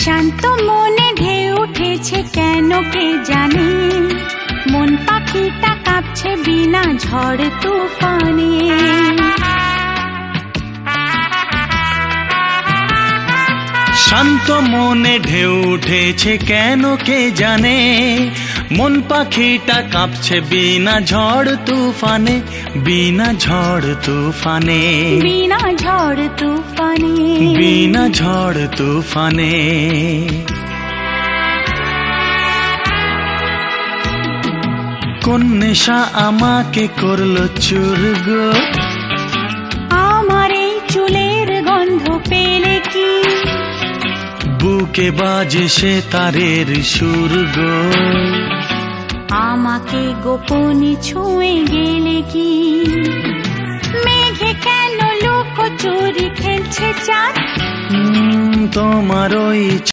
শান্ত মনে ঢেউ উঠেছে কেন কে জানে, মন পাখিটা কাঁপছে বিনা ঝড় তুফানে। শান্ত মনে ঢেউ উঠেছে কেন কে জানে, মন পাখিটা কাঁপছে বিনা ঝড় তুফানে, বিনা ঝড় তুফানে, বিনা ঝড় তুফানে, বিনা ঝড় তুফানে। কোন নেশা আমাকে করলো চুর গো, আমার এই চুলের গন্ধ পেলে কি, বুকে বাজে সে তারের সুর গো, আমাকে গোপনে ছুঁয়ে গেলে কি, মেঘে কেন লুকোচুরি খেলছে চাঁদ, তোমার ওই